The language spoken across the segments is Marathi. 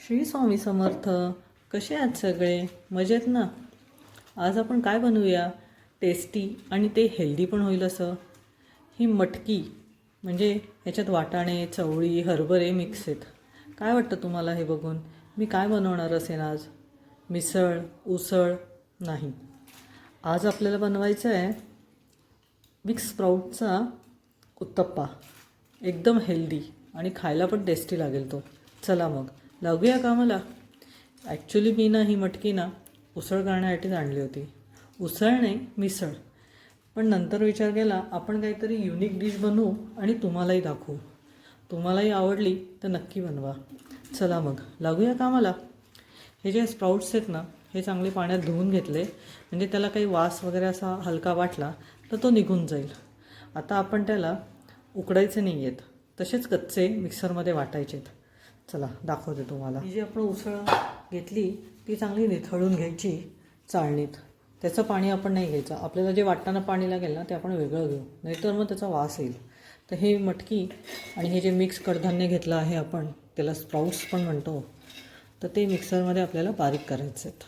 श्री स्वामी समर्थ. कसे आहात सगळे? मजेत ना? आज आपण काय बनवूया टेस्टी आणि ते हेल्दी पण होईल असं? ही मटकी म्हणजे ह्याच्यात वाटाणे, चवळी, हरभरे मिक्स आहेत. काय वाटतं तुम्हाला हे बघून? मी काय बनवणार असेल आज? मिसळ, उसळ नाही. आज आपल्याला बनवायचं आहे मिक्स स्प्राऊटचा उत्तप्पा. एकदम हेल्दी आणि खायला पण टेस्टी लागेल तो. चला मग लागूया का मला? ॲक्च्युली मी ना ही मटकी ना उसळ करण्यासाठीच आणली होती. उसळ नाही, मिसळ. पण नंतर विचार केला आपण काहीतरी युनिक डिश बनवू आणि तुम्हालाही दाखवू. तुम्हालाही आवडली तर नक्की बनवा. चला मग लागूया का मला? हे जे स्प्राउट्स आहेत ना हे चांगले पाण्यात धुवून घेतले, म्हणजे त्याला काही वास वगैरे असा हलका वाटला तर तो निघून जाईल. आता आपण त्याला उकडायचे नाही आहेत, तसेच कच्चे मिक्सरमध्ये वाटायचे आहेत. चला दाखवते तुम्हाला. ही जी आपण उसळ घेतली ती चांगली निथळून घ्यायची चाळणीत. त्याचं पाणी आपण नाही घ्यायचं. आपल्याला जे वाटताना पाणी लागेल ना ते आपण वेगळं घेऊ, नाहीतर मग त्याचा वास येईल. तर हे मटकी आणि हे जे मिक्स कडधान्य घेतलं आहे आपण, त्याला स्प्राउट्स पण म्हणतो, तर ते मिक्सरमध्ये आपल्याला बारीक करायचे आहेत.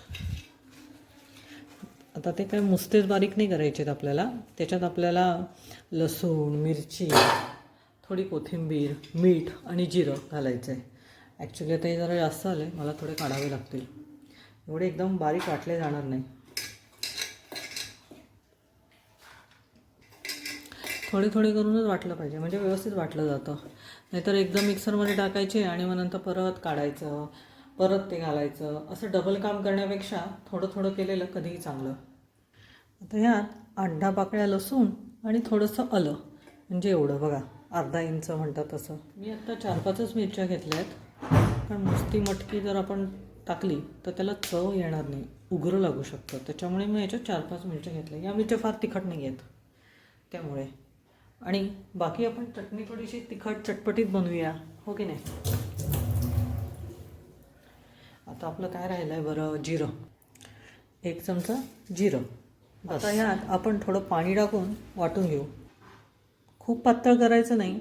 आता ते काय नुसतेच बारीक नाही करायचे आहेत आपल्याला. त्याच्यात आपल्याला लसूण, मिरची, थोडी कोथिंबीर, मीठ आणि जिरं घालायचं आहे. ॲक्च्युली आता हे जरा जास्त आले, मला थोडे काढावे लागतील. एवढे एकदम बारीक वाटले जाणार नाही. थोडे थोडे करूनच वाटलं पाहिजे, म्हणजे व्यवस्थित वाटलं जातं. नाहीतर एकदम मिक्सरमध्ये टाकायचे आणि मग नंतर परत काढायचं, परत ते घालायचं, असं डबल काम करण्यापेक्षा थोडं थोडं केलेलं कधीही चांगलं. आता ह्यात 8-10 पाकळ्या लसूण आणि थोडंसं आलं, म्हणजे एवढं बघा, अर्धा इंच म्हणतात तसं. मी आत्ता 4-5च मिरच्या घेतल्या आहेत. कारण नुसती मटकी जर आपण टाकली तर त्याला चव येणार नाही, उग्र लागू शकतं. त्याच्यामुळे मी याच्यात 4-5 मिरच्या घेतल्या. या मिरच्या फार तिखट नाही आहेत त्यामुळे. आणि बाकी आपण चटणी थोडीशी तिखट चटपटीत बनवूया, हो की नाही? आता आपलं काय राहिलं आहे बरं? जिरं, 1 चमचा जिरं. आता ह्यात आपण थोडं पाणी टाकून वाटून घेऊ. खूप पातळ करायचं नाही,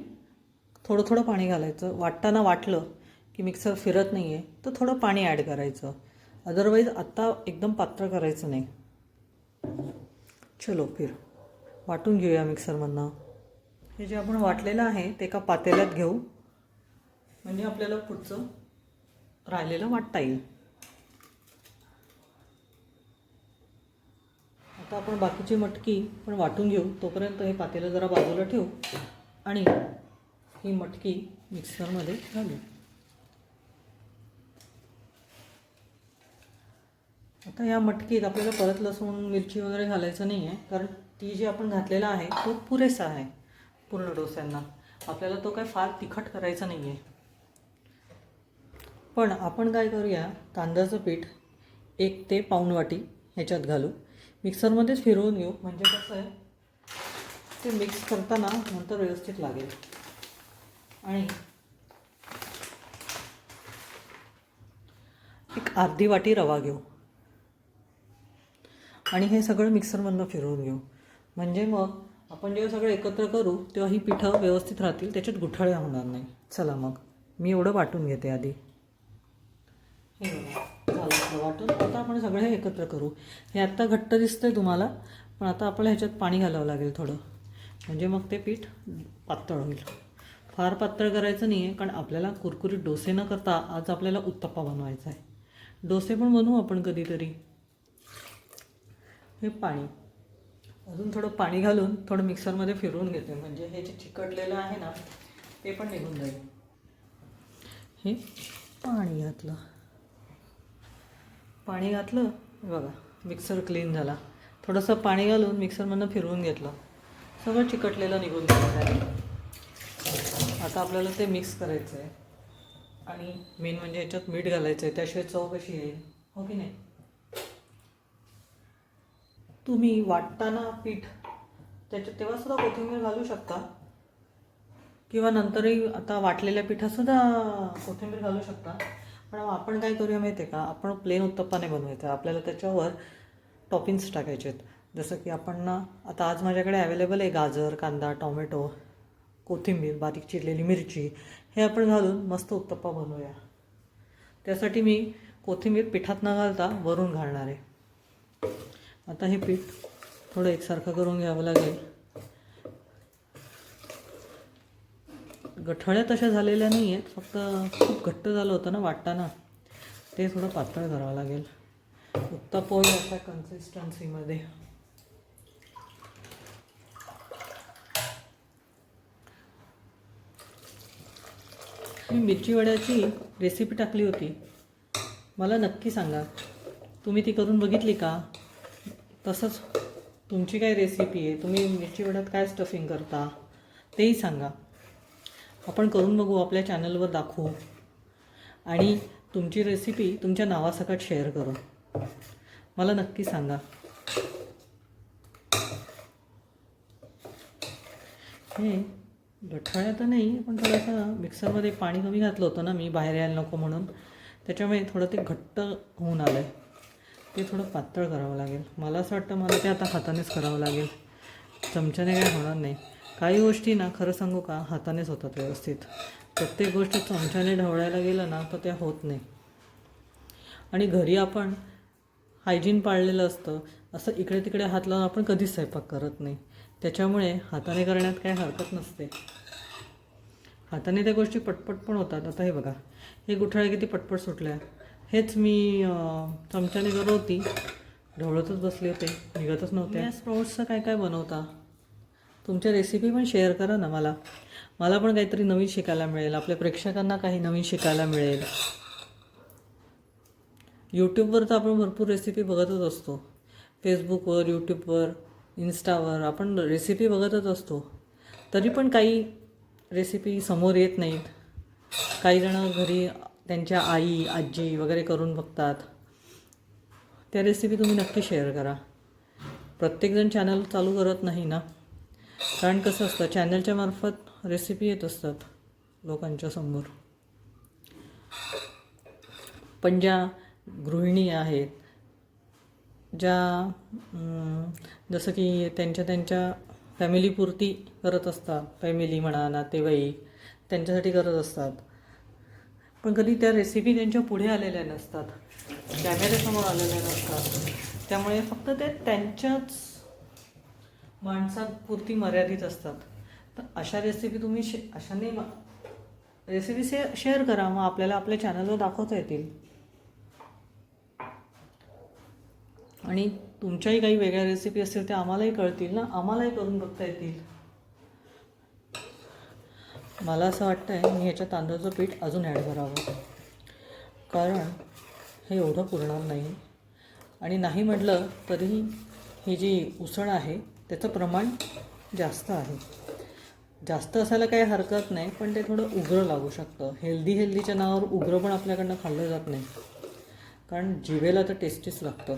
थोडं थोडं पाणी घालायचं. वाटताना वाटलं की मिक्सर फिरत नाही आहे तर थोडं पाणी ॲड करायचं. अदरवाईज आत्ता एकदम पातळ करायचं नाही. चलो फिर वाटून घेऊया मिक्सरमधनं. हे जे आपण वाटलेलं आहे ते एका पातेल्यात घेऊ, म्हणजे आपल्याला पुढचं राहिलेलं वाटता येईल. आता आपण बाकीची मटकी पण वाटून घेऊ. तोपर्यंत हे पातेलं जरा बाजूला ठेवू आणि ही मटकी मिक्सरमध्ये घालू. आता या मटकीत आपल्याला परत लसूण मिरची वगैरे घालायचं नाही आहे, कारण ती जी आपण घातलेला आहे तो पुरेसा आहे पूर्ण डोस्यांना. आपल्याला तो काय फार तिखट करायचा नाही आहे. पण आपण काय करूया, तांदळाचं पीठ 1 ते पाऊण वाटी ह्याच्यात घालू. मिक्सरमध्येच फिरवून घेऊ, म्हणजे कसं आहे ते मिक्स करताना नंतर व्यवस्थित लागेल. आणि 1 अर्धी वाटी रवा घेऊ आणि हे सगळं मिक्सरमधनं फिरवून घेऊ. म्हणजे मग आपण जेव्हा सगळं एकत्र करू तेव्हा ही पिठं व्यवस्थित राहतील, त्याच्यात गुठळ्या होणार नाही. चला मग मी एवढं वाटून घेते आधी. हे बघा झालं वाटून. आता आपण सगळं हे एकत्र करू. हे आत्ता घट्ट दिसतंय तुम्हाला, पण आता आपल्याला ह्याच्यात पाणी घालावं लागेल थोडं, म्हणजे मग ते पीठ पातळ होईल. फार पातळ करायचं नाही आहे, कारण आपल्याला कुरकुरीत डोसे न करता आज आपल्याला उत्तप्पा बनवायचा आहे. डोसे पण बनवू आपण कधीतरी. हे पाणी अजून थोडं पाणी घालून थोडं मिक्सरमध्ये फिरवून घेते, म्हणजे हे जे चिकटलेलं आहे ना ते पण निघून जाईल. हे पाणी घातलं, पाणी घातलं बघा, मिक्सर क्लीन झाला. थोडंसं पाणी घालून मिक्सरमधनं फिरवून घेतलं, सगळं चिकटलेलं निघून गेलं त्याने. आता आपल्याला ते मिक्स करायचं आहे आणि मेन म्हणजे ह्याच्यात मीठ घालायचं आहे, त्याशिवाय चव कशी येईल, हो की नाही? तुम्ही वाटताना पीठ त्याच्यात तेव्हासुद्धा कोथिंबीर घालू शकता, किंवा नंतरही आता वाटलेल्या पिठातसुद्धा कोथिंबीर घालू शकता. पण आपण काय करूया माहिती आहे का, आपण प्लेन उत्तप्पा नाही बनवायचा. आपल्याला त्याच्यावर टॉपिंग्स टाकायचे आहेत. जसं की आपण ना आता आज माझ्याकडे अवेलेबल आहे गाजर, कांदा, टोमॅटो, कोथिंबीर, बारीक चिरलेली मिरची, हे आपण घालून मस्त उत्तप्पा बनवूया. त्यासाठी मी कोथिंबीर पिठात न घालता वरून घालणार आहे. आता हे पीठ थोडं एकसारखं करून घ्यावं लागेल. गठळ्या तशा झालेल्या नाही आहेत, फक्त खूप घट्ट झालं होतं ना वाटताना, ते थोडं पातळ करावं लागेल. उत्तप्पा अशा कन्सिस्टन्सीमध्ये. मी मिरची वड्याची रेसिपी टाकली होती, मला नक्की सांगा तुम्ही ती करून बघितली का? तसंच तुमची काय रेसिपी आहे, तुम्ही मिरची वड्यात काय स्टफिंग करता तेही सांगा. आपण करून बघू, आपल्या चॅनलवर दाखवू आणि तुमची रेसिपी तुमच्या नावासकट शेअर करू. मला नक्की सांगा. हे गठळ्या तर नाही, पण थोडंसं मिक्सरमध्ये पाणी कमी घातलं होतं ना मी, बाहेर यायला नको म्हणून, त्याच्यामुळे थोडं ते घट्ट होऊन आलं आहे. ते थोडं पातळ करावं लागेल. मला असं वाटतं मला ते आता हातानेच करावं लागेल, चमच्याने काय होणार नाही. काही गोष्टी ना खरं सांगू का हातानेच होतात व्यवस्थित. प्रत्येक गोष्ट चमच्याने ढवळायला गेलं ना तर त्या होत नाही. आणि घरी आपण हायजीन पाळलेलं असतं, असं इकडे तिकडे हात लावून आपण कधीच स्वयंपाक करत नाही. त्याच्यामुळे हाताने करण्यात काही हरकत नसते. हाताने त्या गोष्टी पटपट पण होतात. आता हे बघा, हे गुठळ्या किती पटपट सुटल्या. हेच मी चमच्याने करत होती, ढवळतच बसले होते, निघतच नव्हते. या स्प्राउट्सचं काय काय बनवता, तुमच्या रेसिपी पण शेअर करा ना. मला पण काहीतरी नवीन शिकायला मिळेल, आपल्या प्रेक्षकांना काही नवीन शिकायला मिळेल. यूट्यूबवर तर आपण भरपूर रेसिपी बघतच असतो, फेसबुकवर, यूट्यूबवर, इन्स्टावर आपण रेसिपी बघतच असतो. तरी पण काही रेसिपी समोर येत नाहीत. काही जणं घरी त्यांच्या आई आजी वगैरे करून बघतात. त्या रेसिपी तुम्ही नक्की शेअर करा. प्रत्येकजण चॅनल चालू करत नाही ना, कारण कसं असतं चॅनलच्या मार्फत रेसिपी येत असतात लोकांच्या समोर. पण ज्या गृहिणी आहेत, ज्या जसं की त्यांच्या फॅमिलीपुरती करत असतात, फॅमिली म्हणा नातेवाईक त्यांच्यासाठी करत असतात, पण कधी त्या रेसिपी त्यांच्या पुढे आलेल्या नसतात, कॅमेऱ्यासमोर आलेल्या नसतात. त्यामुळे फक्त ते त्यांच्याच माणसांपुरती मर्यादित असतात. तर अशा रेसिपी तुम्ही अशाने रेसिपी शेअर करा, मग आपल्याला आपल्या चॅनलवर दाखवता येतील. आणि तुमच्याही काही वेगळ्या रेसिपी असतील त्या आम्हालाही कळतील ना, आम्हालाही करून बघता येतील. मला असं वाटतं आहे मी ह्याच्या तांदळाचं पीठ अजून ॲड करावं, कारण हे एवढं पुरणार नाही. आणि नाही म्हटलं तरीही ही जी उसळ आहे त्याचं प्रमाण जास्त आहे. जास्त असायला काही हरकत नाही, पण ते थोडं उग्र लागू शकतं. हेल्दीच्या नावावर उग्र पण आपल्याकडनं खाल्लं जात नाही, कारण जिभेला तर टेस्टीच लागतं.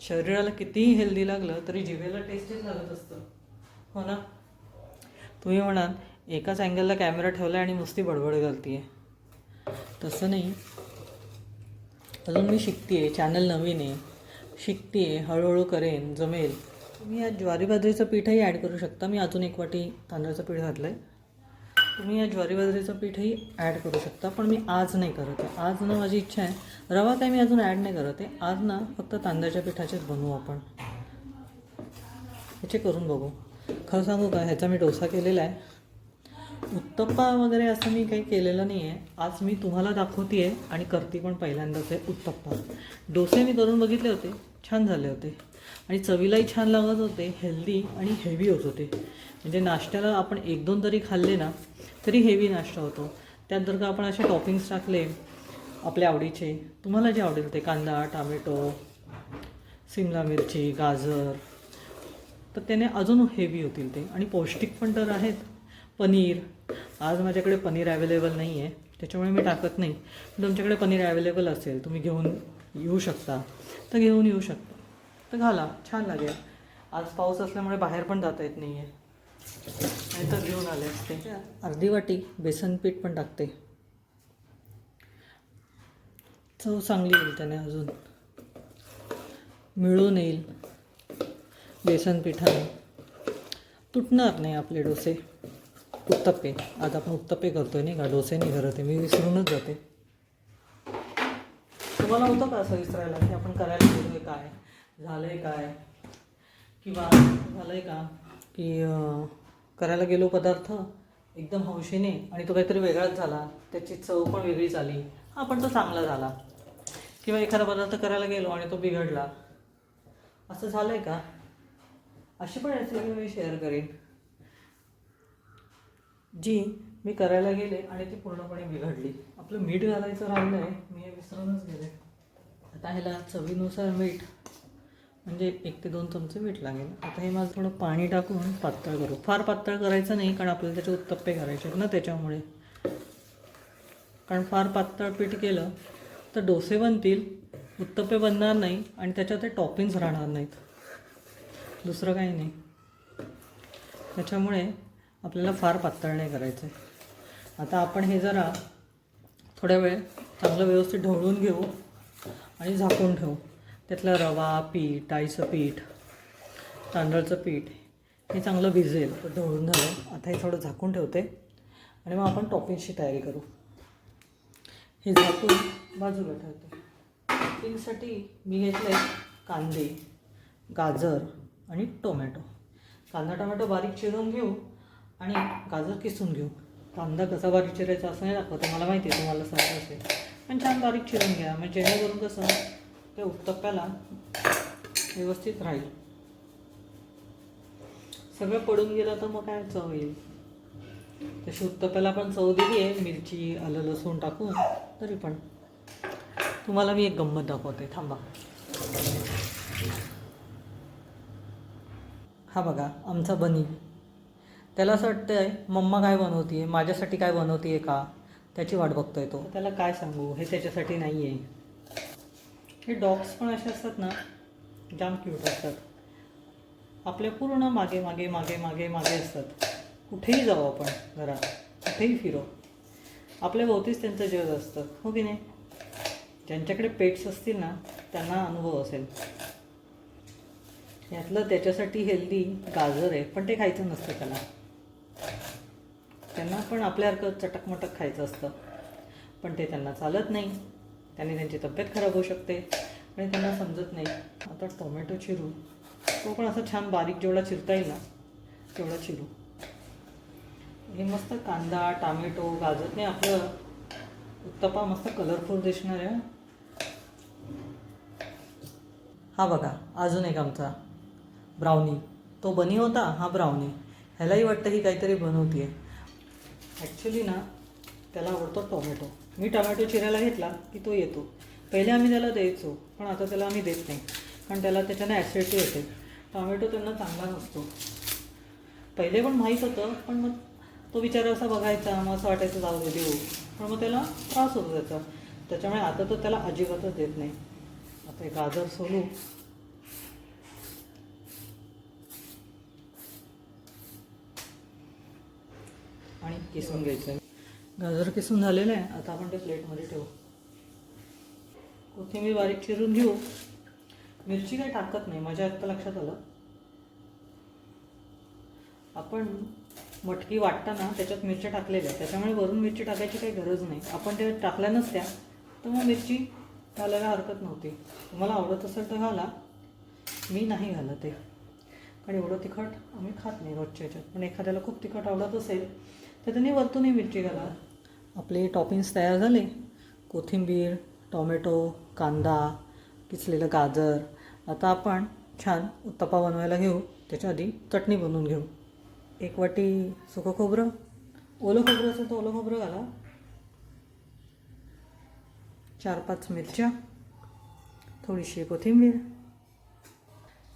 शरीराला कितीही हेल्दी लागलं तरी जिभेला टेस्टीच लागत असतं, हो ना. तुम्ही म्हणाल एकाच अँगलला कॅमेरा ठेवला आणि नुसती बडबड घालते आहे. तसं नाही, अजून मी शिकते आहे, चॅनल नवीन आहे, शिकते आहे, हळूहळू करेन, जमेल. तुम्ही या ज्वारी बाजरीचं पीठही ॲड करू शकता. मी अजून 1 वाटी तांदळाचं पीठ घातलं आहे. तुम्ही या ज्वारी बाजरीचं पीठही ॲड करू शकता, पण मी आज नाही करत आहे. आज ना माझी इच्छा आहे, रवा काय मी अजून ॲड नाही करत आहे. आज ना फक्त तांदळाच्या पिठाचेच बनवू आपण. ह्याचे करून बघू. खरं सांगू का, ह्याचा मी डोसा केलेला आहे. उत्तप्पा वगैरे असं मी काही केलेलं नाही आहे. आज मी तुम्हाला दाखवते आहे आणि करते पण पहिल्यांदाच आहे उत्तप्पा. डोसे मी करून बघितले होते, छान झाले होते आणि चवीलाही छान लागत होते, हेल्दी आणि हेवी होत होते. म्हणजे नाश्त्याला आपण 1-2 तरी खाल्ले ना तरी हेवी नाश्ता होतो. त्यात जर का आपण असे टॉपिंग्स टाकले आपल्या आवडीचे, तुम्हाला जे आवडेल ते, कांदा, टामॅटो, सिमला मिरची, गाजर, तर त्याने अजून हेवी होतील ते. आणि पौष्टिक पण तर आहेत. पनीर, आज माझ्याकडे पनीर अवेलेबल नाही आहे त्याच्यामुळे मी टाकत नाही. तुमच्याकडे पनीर अवेलेबल असेल, तुम्ही घेऊन येऊ शकता तर घेऊन येऊ शकता, तर घाला, छान लागेल. आज पाऊस असल्यामुळे बाहेर पण जाता येत नाही आहे, नाही तर घेऊन आले असते. अर्धी वाटी बेसन पीठ पण टाकते, चव चांगली येईल त्याने, अजून मिळून येईल. बेसन पिठाने तुटणार नाही आपले डोसे. उत्तप्पे, आज आपण उत्तप्पे करतोय नाही का, डोसे नाही करत आहे, मी विसरूनच जाते. तुम्हाला होतं का असं विसरायला की आपण करायला गेलोय काय, झालंय काय, किंवा झालंय का की करायला गेलो पदार्थ एकदम हौशीने आणि तो काहीतरी वेगळाच झाला, त्याची चव पण वेगळीच आली, हा पण तो चांगला झाला. किंवा एखादा पदार्थ करायला गेलो आणि तो बिघडला, असं झालं आहे का? अशी पण रेसिपी मी शेअर करेन जी मी करायला गेले आणि ती पूर्णपणे बिघडली. आपलं मीठ घालायचं राहिलं आहे, मी हे विसरूनच गेले. आता ह्याला चवीनुसार मीठ, म्हणजे 1 ते 2 चमचे मीठ लागेल. आता हे माझं थोडं पाणी टाकून पातळ करू. फार पातळ करायचं नाही, कारण आपल्याला त्याचे उत्तप्पे करायचे आहेत ना त्याच्यामुळे. कारण फार पातळ पीठ केलं तर डोसे बनतील, उत्तप्पे बनणार नाही आणि त्याच्यात ते टॉपिंग्स राहणार नाहीत, दुसरं काही नाही. त्याच्यामुळे आपल्याला फार पातळ नाही करायचं आहे. आता आपण हे जरा थोड्या वेळ चांगलं व्यवस्थित ढवळून घेऊ आणि झाकून ठेवू. त्यातलं रवा, पीठ, डाळीचं पीठ, तांदळाचं पीठ हे चांगलं भिजेल. ढवळून झालं. आता हे थोडं झाकून ठेवते आणि मग आपण टॉपिंगची तयारी करू. हे झाकून बाजूला ठेवते. टॉपिंगसाठी मी घेतले कांदे, गाजर आणि टोमॅटो. कांदा टोमॅटो बारीक चिरून घेऊ आणि गाजर किसून घेऊ. कांदा कसा बारीक चिरायचा असं नाही दाखवतो, मला माहिती आहे तुम्हाला सारखं असेल, पण छान बारीक चिरून घ्या, म्हणजे जेणेकरून कसं ते उत्तप्प्याला व्यवस्थित राहील. सगळं पडून गेलं तर मग काय चव येईल. तशी उत्तप्प्याला पण चव दिली आहे मिरची, आलं, लसूण टाकून. तरी पण तुम्हाला मी एक गंमत दाखवते, थांबा. हा बघा आमचा बनी. त्याला असं वाटतंय मम्मा काय बनवते आहे, माझ्यासाठी काय बनवते आहे का, त्याची वाट बघतोय तो. त्याला काय सांगू, हे त्याच्यासाठी नाही आहे. हे डॉग्स पण असे असतात ना, जाम क्यूट असतात. आपल्या पूर्ण मागे मागे मागे मागे मागे असतात. कुठेही जाऊ आपण घरात, कुठेही फिरो, आपल्या भोवतीच त्यांचं जग असतं, हो की नाही? ज्यांच्याकडे पेट्स असतील ना त्यांना अनुभव असेल. यातलं त्याच्यासाठी हेल्दी गाजर आहे, पण ते खायचं नसतं त्याला. त्यांना पण आपल्यासारखं चटकमटक खायचं असतं, पण ते त्यांना चालत नाही. त्याने त्यांची तब्येत खराब होऊ शकते आणि त्यांना समजत नाही. आता टोमॅटो चिरू, तो पण असं छान बारीक जेवढा चिरता येईल ना तेवढा चिरू. हे मस्त कांदा, टोमॅटो, गाजरने आपलं उत्तप्पा मस्त कलरफुल दिसणार आहे. हा बघा अजून एक आमचा ब्राउनी. तो बनी होता, हा ब्राउनी. ह्यालाही वाटतं ही काहीतरी बनवते आहे. ॲक्च्युली ना त्याला आवडतो टोमॅटो. मी टोमॅटो चिरायला घेतला की तो येतो. पहिले आम्ही त्याला द्यायचो, पण आता त्याला आम्ही देत नाही, कारण त्याला त्याच्याने ॲसिडिटी होते. टोमॅटो त्यांना चांगला नसतो. पहिले पण माहीत होतं, पण मग तो बिचारा असा बघायचा, मग असं वाटायचं जाऊ दे देऊ, पण मग त्याला त्रास होतो त्याचा. त्याच्यामुळे आता तर त्याला अजिबातच देत नाही. आता हे गाजर सोलू. आणि किसून घ्यायचं आहे. गाजर किसून झालेलं आहे. आता आपण ते प्लेटमध्ये ठेवू. कोथिंबीर बारीक चिरून घेऊ. मिरची काही टाकत नाही, माझ्या आत्ता लक्षात आलं. आपण मटकी वाटताना त्याच्यात मिरच्या टाकलेल्या, त्याच्यामुळे वरून मिरची टाकायची काही गरज नाही. आपण त्या टाकल्या नसत्या तर मग मिरची घालायला हरकत नव्हती. तुम्हाला आवडत असेल तर घाला, मी नाही घालत आहे, कारण एवढं तिखट आम्ही खात नाही रोजच्या ह्याच्यात. पण एखाद्याला खूप तिखट आवडत असेल तर त्यांनी वरतूनही मिरची घाला. आपले टॉपिंग्स तयार झाले. कोथिंबीर, टोमॅटो, कांदा, किसलेलं गाजर. आता आपण छान उत्तप्पा बनवायला घेऊ. त्याच्या आधी चटणी बनवून घेऊ. 1 वाटी सुकं खोबरं, ओलं खोबरं असेल तर ओलं खोबरं घाला. 4-5 मिरच्या, थोडीशी कोथिंबीर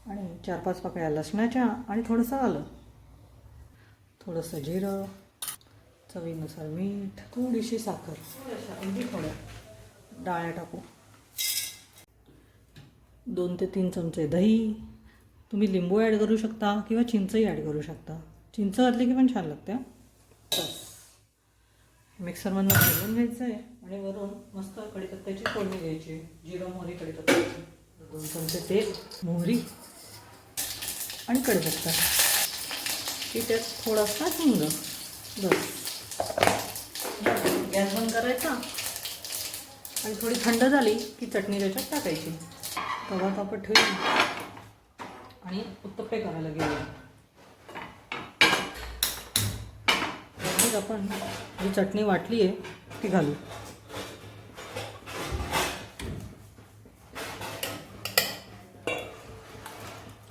आणि 4-5 पाकळ्या लसणाच्या आणि थोडंसं आलं, थोडंसं जिरं, चवीनुसार मीठ, थोडीशी साखर, अगदी थोड्या डाळ्या टाकू. 2 ते 3 चमचे दही. तुम्ही लिंबू ॲड करू शकता किंवा चिंचही ॲड करू शकता. चिंच घातली की पण छान लागते. बस मिक्सरमधून फिरवून घ्यायचं आहे आणि वरून मस्त कढीपत्त्याची फोडणी द्यायची. जिरं, मोहरी, कढीपत्त्याची. 2 चमचे तेल, मोहरी आणि कढीपत्ता, की त्यात थोडासा हिंग. बस गॅस बंद करायचा आणि थोडी थंड झाली की चटणी त्याच्यात टाकायची. तवा तापत ठेवून आणि उत्तप्पे करायला घेऊया. त्याच्यात आपण जी चटणी वाटली आहे ती घालू.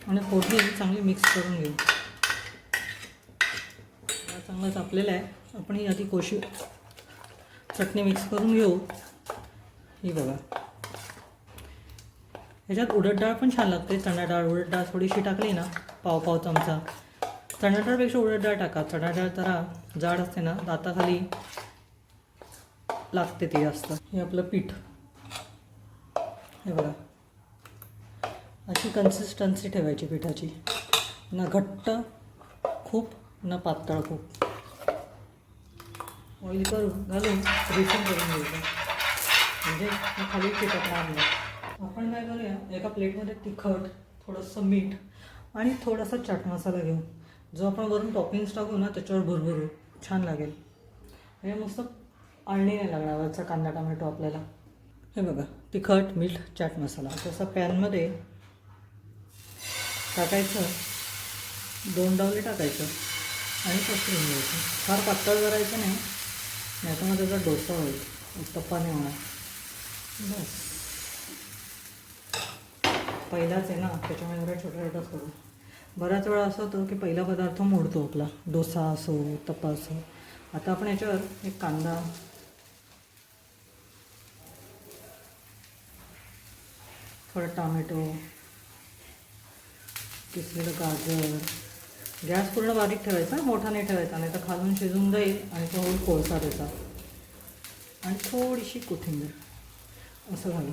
आणि फोडणी चांगली मिक्स करून घेऊ. चांगलं तापलेलं आहे. आपण ही आधी कोशी चटणी मिक्स करून घेऊ. ही बघा, ह्याच्यात उडद डाळ पण छान लागते. चणा डाळ उडद डाळ थोडीशी टाकली ना, पाव चमचा. चणा डाळपेक्षा उडद डाळ टाका. चणा डाळ जरा जाड असते ना, दाताखाली लागते ती जास्त. हे आपलं पीठ, हे बघा, अशी कन्सिस्टन्सी ठेवायची पिठाची, ना घट्ट खूप ना पातळ खूप. ऑइल घालून रिफिल करून घ्यायचं, म्हणजे खाली चिकटणार नाही. आपण काय करूया, एका प्लेटमध्ये तिखट, थोडंसं मीठ आणि थोडासा चाट मसाला घेऊ. जो आपण वरून टॉपिंग्स टाकू ना त्याच्यावर भरभरू, छान लागेल. हे मस्त आळणी नाही लागणार वरचा कांदा टोमॅटो आपल्याला. हे बघा, तिखट, मीठ, चाट मसाला तसं पॅनमध्ये टाकायचं. 2 डावले टाकायचं आणि पसरून घ्यायचं. फार पातळ करायचं नाही, नाही तर मग त्याचा डोसा होईल, उत्तप्पा नाही होणार. बस, पहिलाच आहे ना त्याच्यामुळे जरा छोटा करू. बऱ्याच वेळा असं होतं की पहिला पदार्थ मोडतो आपला, डोसा असो उत्तप्पा असो. आता आपण याच्यावर एक कांदा, थोडं टोमॅटो, किसलेलं गाजर. गॅस पूर्ण बारीक ठेवायचा, मोठा नाही ठेवायचा, नाही तर खालून शिजून जाईल आणि तो होईल कोळसा त्याचा. आणि थोडीशी कोथिंबीर असं घालू.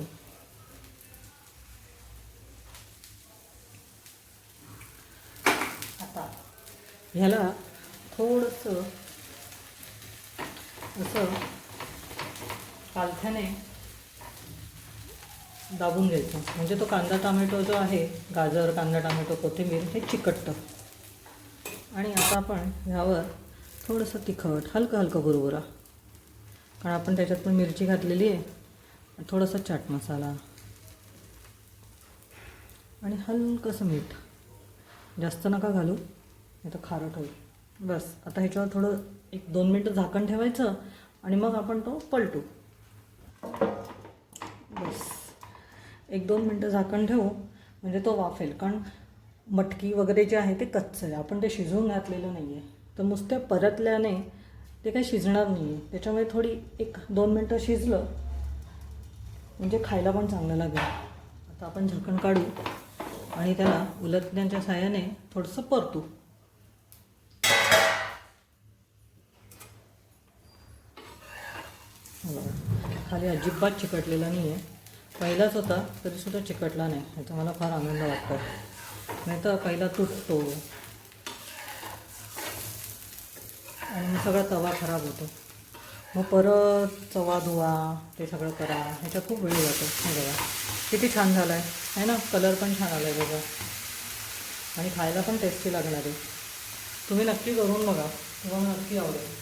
आता ह्याला थोडंसं असं कालथ्याने दाबून घ्यायचं, म्हणजे तो कांदा टोमॅटो जो आहे, गाजर, कांदा टोमॅटो, कोथिंबीर हे चिकटतं. आणि आता आपण ह्यावर थोडंसं तिखट, हलकं बुरबुरा, कारण आपण त्याच्यात पण मिरची घातलेली आहे. थोडासा चाट मसाला आणि हलकंसं मीठ. जास्त नका घालू, नाही तर खारट होईल. बस, आता ह्याच्यावर थोडं 1-2 मिनटं झाकण ठेवायचं आणि मग आपण तो पलटू. बस, 1-2 मिनटं झाकण ठेवू, म्हणजे तो वाफेल. कारण मटकी वगैरे जे आहे ते कच्चं आहे, आपण ते शिजवून घातलेलं नाही आहे. तर नुसत्या परतल्याने ते काही शिजणार नाही आहे. त्याच्यामुळे थोडी 1-2 मिनटं शिजलं म्हणजे खायला पण चांगलं लागेल. आता आपण झाकण काढू आणि त्याला उलटण्याच्या साहाय्याने थोडंसं परतू. खाली अजिबात चिकटलेला नाही आहे. पहिलाच होता तरीसुद्धा चिकटला नाही, ह्याचा मला फार आनंद वाटतो. नाही तर पहिला तुटतो आणि मग सगळा तवा खराब होतो. मग परत तवा धुवा, ते सगळं करा, ह्याच्यात खूप वेळ जातो. हे बघा किती छान झालं आहे ना, कलर पण छान आला आहे बघा, आणि खायला पण टेस्टी लागणार आहे. तुम्ही नक्की करून बघा, तुम्हाला नक्की आवडेल.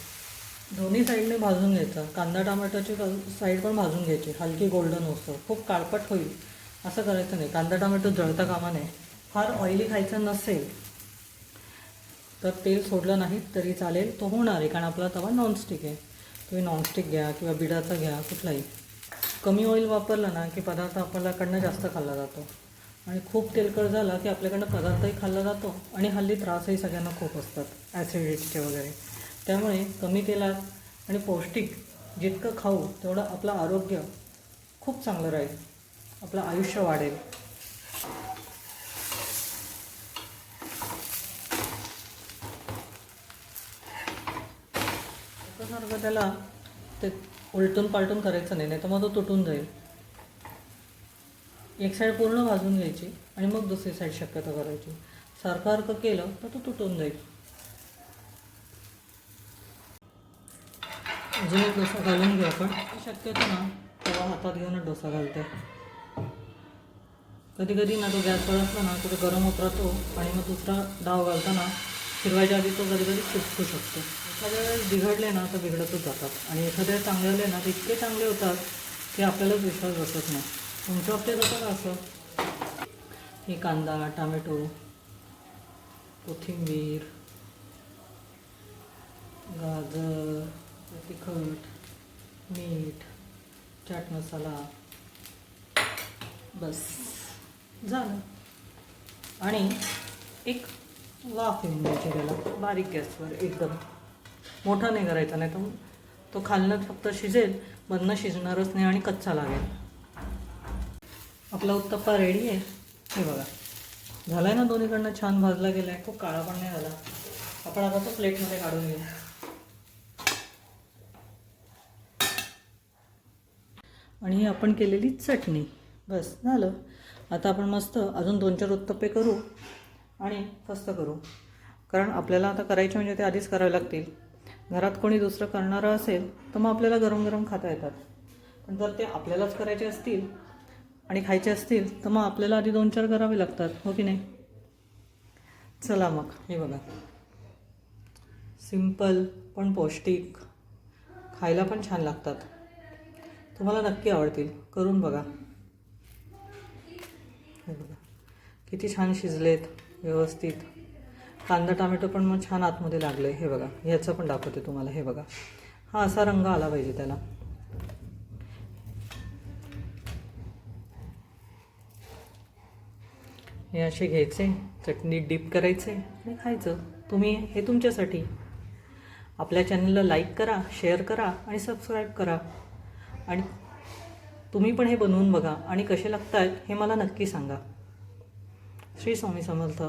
दोन्ही साईडने भाजून घ्यायचं. कांदा टोमॅटोची साईड पण भाजून घ्यायची, हलकी गोल्डन होतं. खूप काळपट होईल असं करायचं नाही. कांदा टोमॅटो जळता कामा नये. फार ऑइली खायचं नसेल तर तेल सोडलं नाही तरी चालेल, तो होणार आहे, कारण आपला तवा नॉनस्टिक आहे. तुम्ही नॉनस्टिक घ्या किंवा बिडाचा घ्या, कुठलाही. कमी ऑइल वापरलं ना की पदार्थ आपल्याकडनं जास्त खाल्ला जातो, आणि खूप तेलकट झाला की आपल्याकडनं पदार्थही खाल्ला जातो, आणि हल्ली त्रासही सगळ्यांना खूप असतात, ॲसिडिटीचे वगैरे. त्यामुळे कमी तेलात आणि पौष्टिक जितकं खाऊ तेवढं आपलं आरोग्य खूप चांगलं राहील, आपलं आयुष्य वाढेल. सारखं त्याला ते उलटून पालटून करायचं नाही, नाही तर मग तो तुटून जाईल. एक साईड पूर्ण भाजून घ्यायची आणि मग दुसरी साईड शक्यतो करायची. सारखं केलं तर तो तुटून जाईल. अजून एक डोसा घालून घेऊ आपण. शक्यतो ना तवा हातात घेऊनच डोसा घालते. कधी कधी ना तो गॅसवर असला ना तो गरम होत राहतो, आणि मग दुसरा डाव घालताना फिरवायच्या आधी तो कधी कधी तुटू शकतो. एखाद्या वेळेस बिघडले ना तर बिघडतच जातात, आणि एखाद्या चांगले आले ना तर इतके चांगले होतात ते आपल्यालाच विश्वास बसत नाही. तुमच्या बाबतीत होतं का असं? हे कांदा, टोमॅटो, कोथिंबीर, गाजर, तिखट, मीठ, चाट मसाला, बस झालं. आणि एक वाफ येऊन द्यायची त्याला बारीक गॅसवर, एकदम मोठा नाही करायचा, नाही तर तो खालनं फक्त शिजेल, मधनं शिजणारच नाही आणि कच्चा लागेल. आपला उत्तप्पा रेडी आहे. हे बघा, झाला आहे ना, दोन्हीकडनं छान भाजला गेला आहे, खूप काळा पण नाही झाला. आपण आता तो प्लेटमध्ये काढून घेऊ. आणि ही आपण केलेली चटणी, बस झालं. आता आपण मस्त अजून 2-4 उत्तप्पे करू आणि फस्त करू. कारण आपल्याला आता करायचे म्हणजे ते आधीच करावे लागतील. घरात कोणी दुसरं करणारं असेल तर मग आपल्याला गरम गरम खाता येतात. पण जर ते आपल्यालाच करायचे असतील आणि खायचे असतील तर मग आपल्याला आधी 2-4 करावे लागतात, हो की नाही? चला मग, हे बघा, सिंपल पण पौष्टिक, खायला पण छान लागतात. तुम्हाला नक्की आवडतील, करून बघा. हे बघा किती छान शिजलेत व्यवस्थित. कांदा टोमॅटो पण मग छान आतमध्ये लागलं आहे. हे बघा, ह्याचं पण दाखवते तुम्हाला. हे बघा, हा असा रंग आला पाहिजे त्याला. हे असे घ्यायचे, चटणीत डिप करायचे आणि खायचं. तुम्ही हे तुमच्यासाठी. आपल्या चॅनलला लाईक करा, शेअर करा आणि सबस्क्राईब करा. आणि तुम्ही पण हे बनवून बघा आणि कसे लागत आहेत हे मला नक्की सांगा. श्री स्वामी समर्थ.